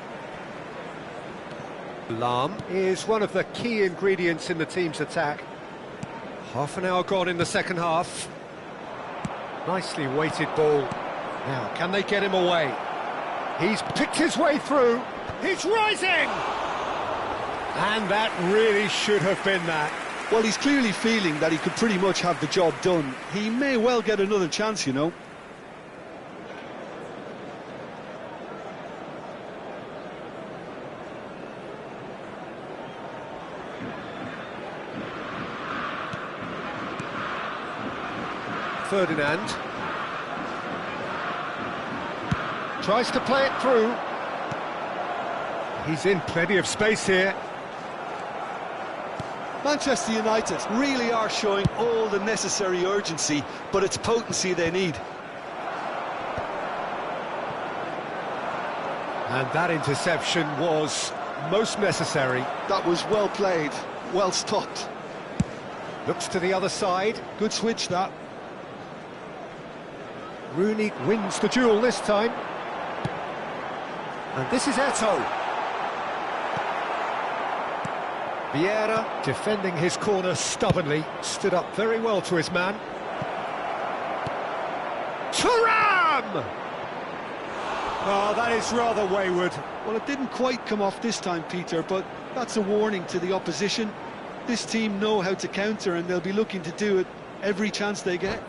Alarm is one of the key ingredients in the team's attack. Half an hour gone in the second half. Nicely weighted ball. Now, can they get him away? He's picked his way through. He's rising! And that really should have been that. Well, he's clearly feeling that he could pretty much have the job done. He may well get another chance, you know. Ferdinand tries to play it through. He's in plenty of space here. Manchester United really are showing all the necessary urgency, but it's potency they need. And that interception was most necessary. That was well played, well stopped. Looks to the other side. Good switch, that. Rooney wins the duel this time. And this is Eto'o. Vieira, defending his corner stubbornly, stood up very well to his man. Thuram! Oh, that is rather wayward. Well, it didn't quite come off this time, Peter, but that's a warning to the opposition. This team know how to counter, and they'll be looking to do it every chance they get.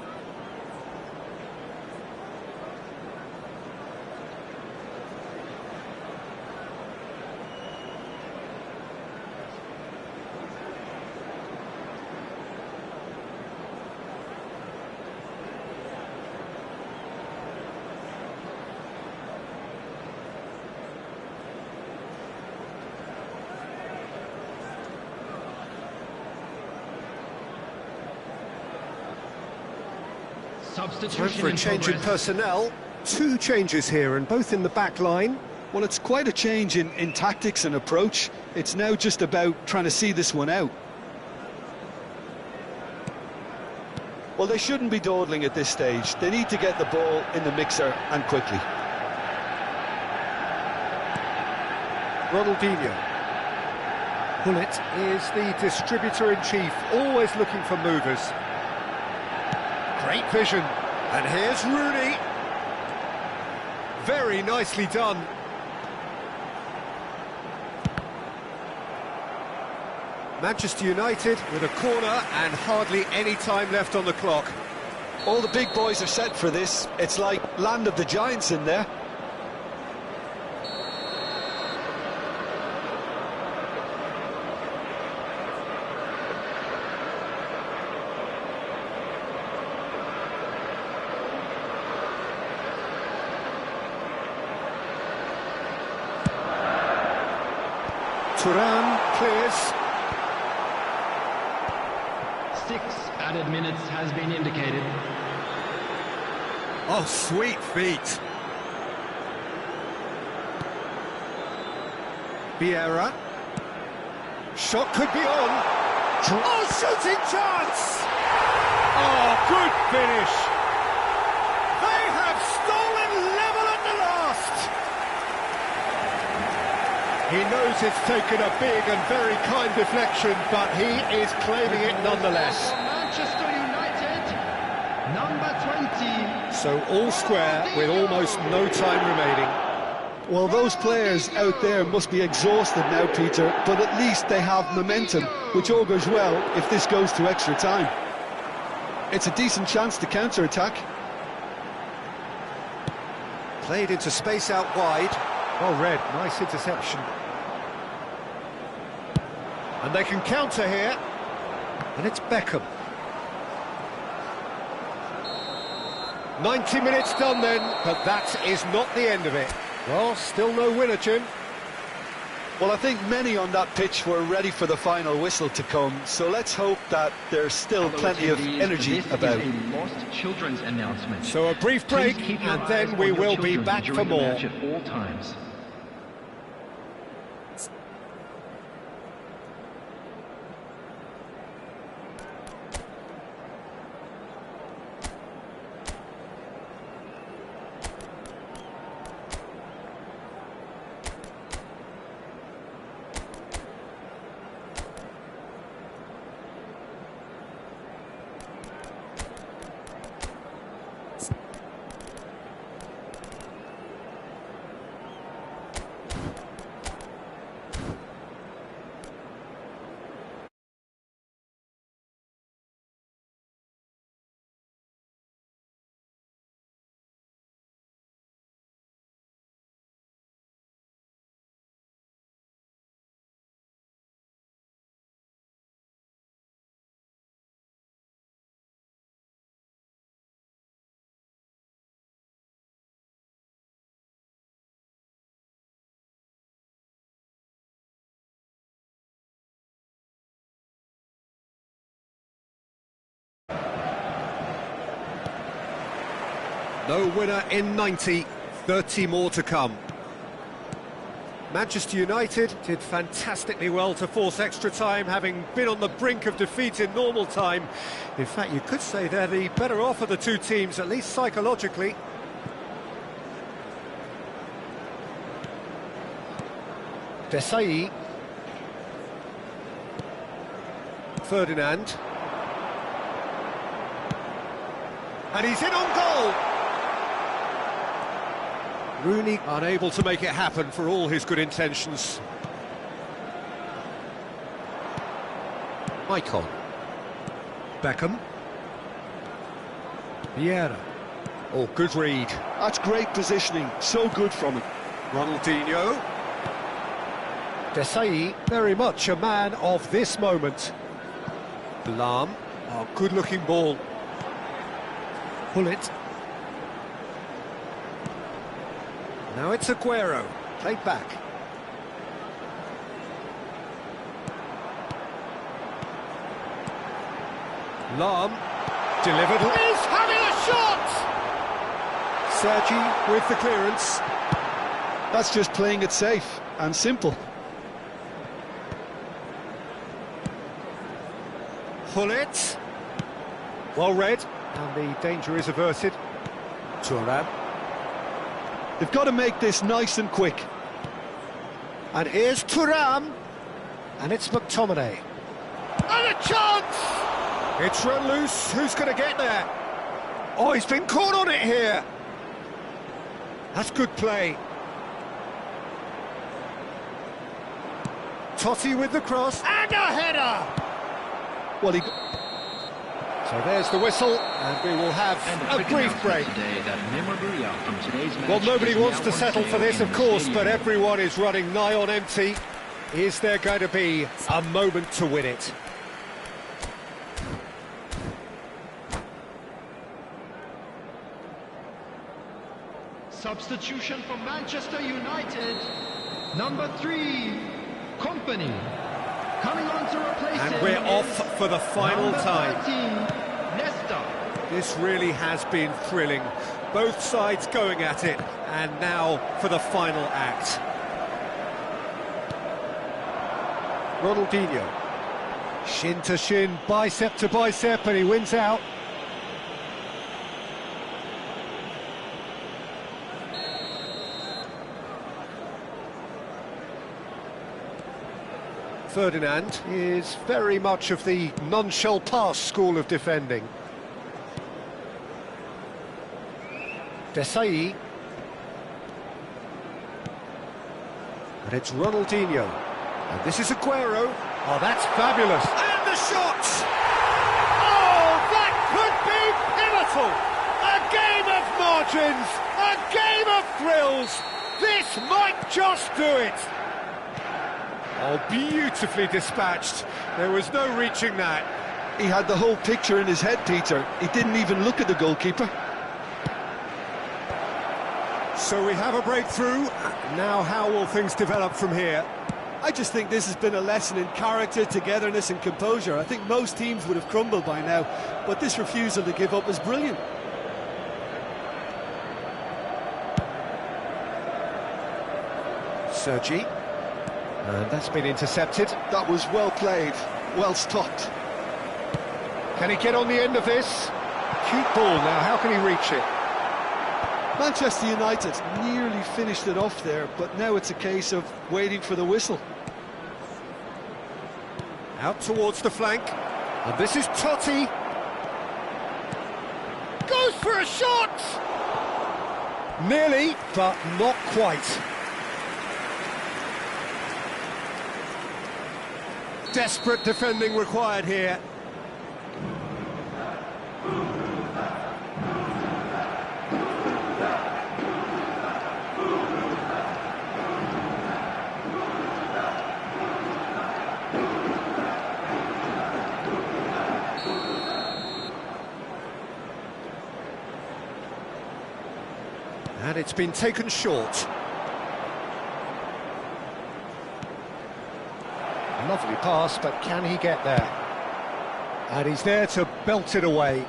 Time for a change in personnel. Two changes here, and both in the back line. Well, it's quite a change in tactics and approach. It's now just about trying to see this one out. Well, they shouldn't be dawdling at this stage. They need to get the ball in the mixer, and quickly. Ronaldinho. Bullet is the distributor-in-chief, always looking for movers. Great vision, and here's Rooney. Very nicely done. Manchester United with a corner and hardly any time left on the clock. All the big boys are set for this. It's like land of the giants in there. Thuram clears. 6 added minutes has been indicated. Oh, sweet feet. Vieira. Shot could be on. Oh, shooting chance! Oh, good finish. They have stolen level at the last. He knows it's taken a big and very kind deflection, but he is claiming it nonetheless. Manchester United, number 20. So all square with almost no time remaining. Well, those players out there must be exhausted now, Peter, but at least they have momentum, which augurs well if this goes to extra time. It's a decent chance to counter-attack. Played into space out wide. Well read, nice interception. And they can counter here. And it's Beckham. 90 minutes done then, but that is not the end of it. Well, still no winner, Jim. Well, I think many on that pitch were ready for the final whistle to come, so let's hope that there's still plenty of energy about. This is a lost children's announcement. So a brief break, Please keep your and eyes then on we your will be children back during for the more. match at all times. No winner in 90, 30 more to come. Manchester United did fantastically well to force extra time, having been on the brink of defeat in normal time. In fact, you could say they're the better off of the two teams, at least psychologically. Desai. Ferdinand. And he's in on goal! Rooney unable to make it happen for all his good intentions. Icon. Beckham. Vieira. Oh, good read. That's great positioning, so good from him. Ronaldinho. Desai, very much a man of this moment. Lahm. Oh, good-looking ball. Pull it. Now it's Aguero, played back. Lahm, delivered. He's having a shot! Sergi with the clearance. That's just playing it safe and simple. Pull it. Well read, and the danger is averted. Toan. They've got to make this nice and quick. And here's Thuram. And it's McTominay. And a chance! It's run loose. Who's going to get there? Oh, he's been caught on it here. That's good play. Totti with the cross. And a header! Well, So there's the whistle, and we will have a brief break. Well, nobody wants to settle for this, of course, but everyone is running nigh on empty. Is there going to be a moment to win it? Substitution for Manchester United. Number 3, Company. Coming on to replace him. And we're off for the final time. 13, Nesta. This really has been thrilling. Both sides going at it, and now for the final act. Ronaldinho. Shin to shin, bicep to bicep, and he wins out. Ferdinand is very much of the none-shall-pass school of defending. Desai. And it's Ronaldinho. And this is Aguero. Oh, that's fabulous. And the shot! Oh, that could be pivotal! A game of margins! A game of thrills! This might just do it! Oh, beautifully dispatched. There was no reaching that. he had the whole picture in his head, Peter. He didn't even look at the goalkeeper. So we have a breakthrough. Now how will things develop from here? I just think this has been a lesson in character, togetherness and composure. I think most teams would have crumbled by now, but this refusal to give up is brilliant. Sergi. And that's been intercepted. That was well played, well stopped. Can he get on the end of this? Cute ball now, how can he reach it? Manchester United nearly finished it off there, but now it's a case of waiting for the whistle. Out towards the flank. And this is Totti. Goes for a shot! Nearly, but not quite. Desperate defending required here. And it's been taken short. Lovely pass, but can he get there? And he's there to belt it away.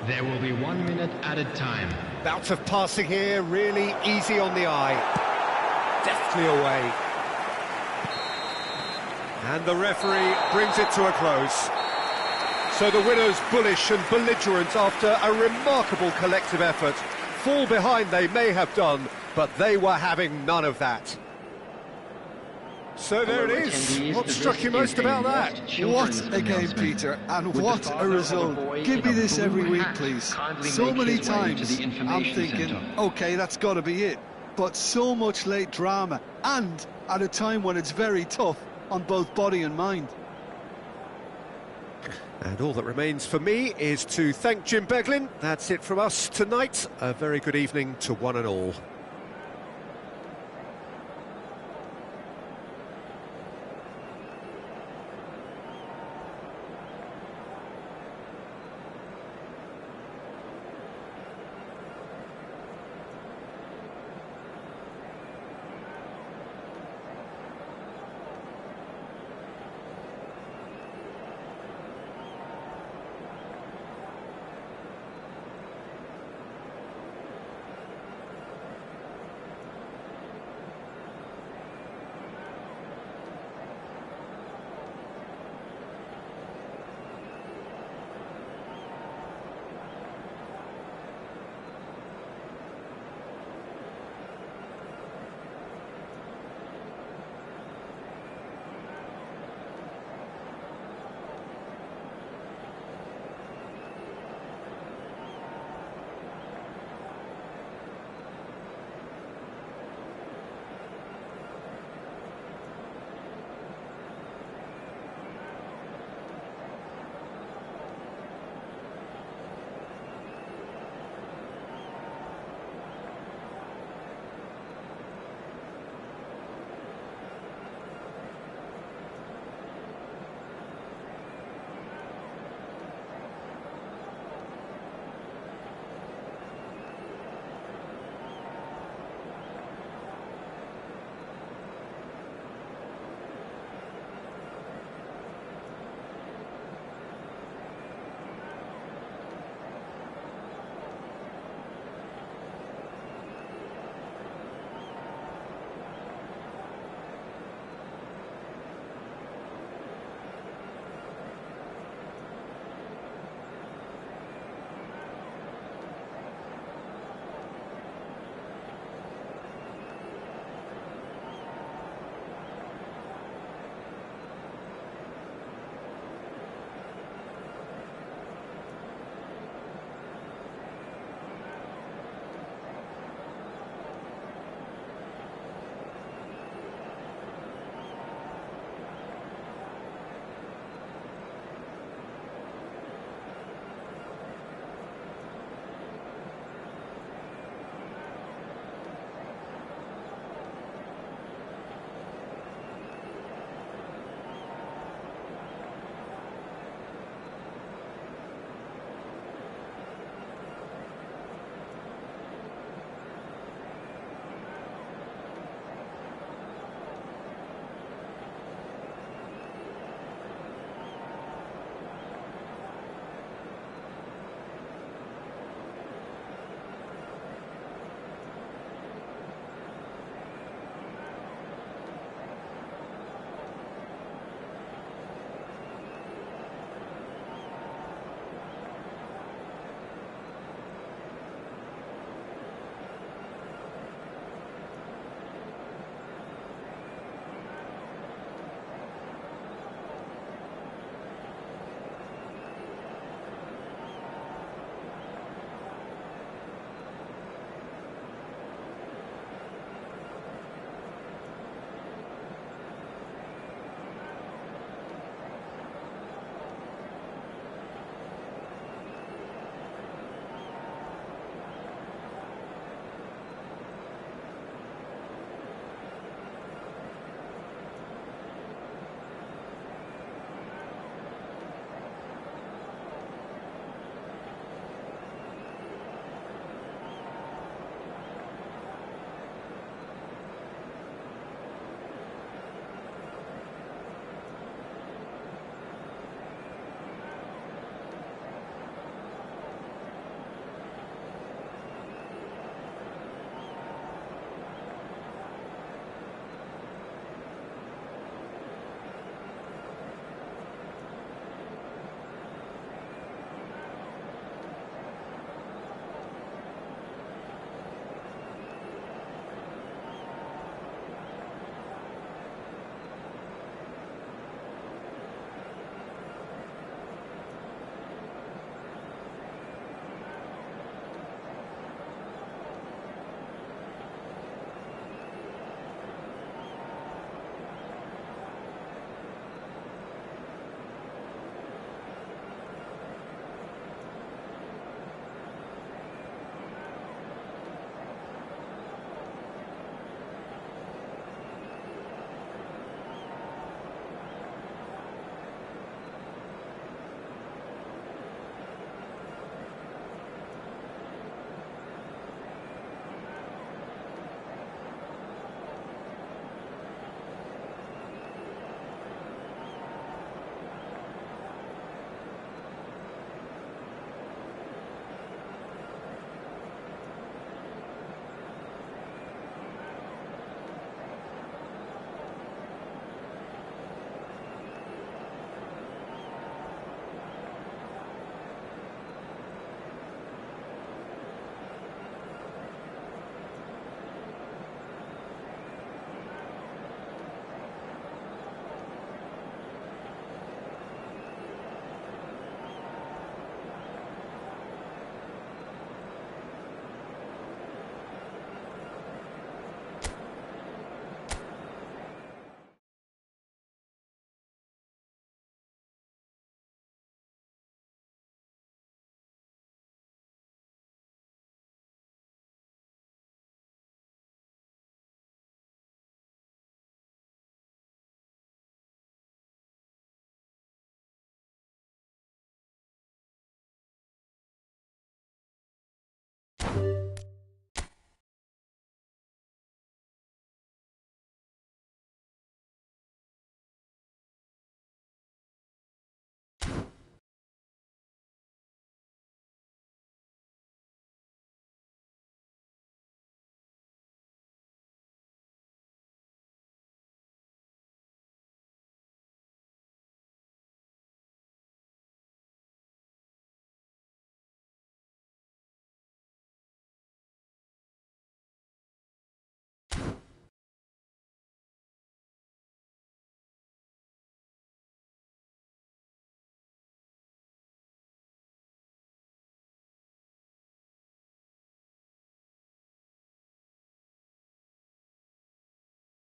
There will be 1 minute added time. Bout of passing here, really easy on the eye. Deftly away. And the referee brings it to a close. So the winners bullish and belligerent after a remarkable collective effort. Fall behind they may have done, but they were having none of that. So there it is. What struck you most about that? What a game, Peter, and what a result. Give me this every week, please. So many times I'm thinking, OK, that's got to be it. But so much late drama, and at a time when it's very tough on both body and mind. And all that remains for me is to thank Jim Beglin. That's it from us tonight. A very good evening to one and all.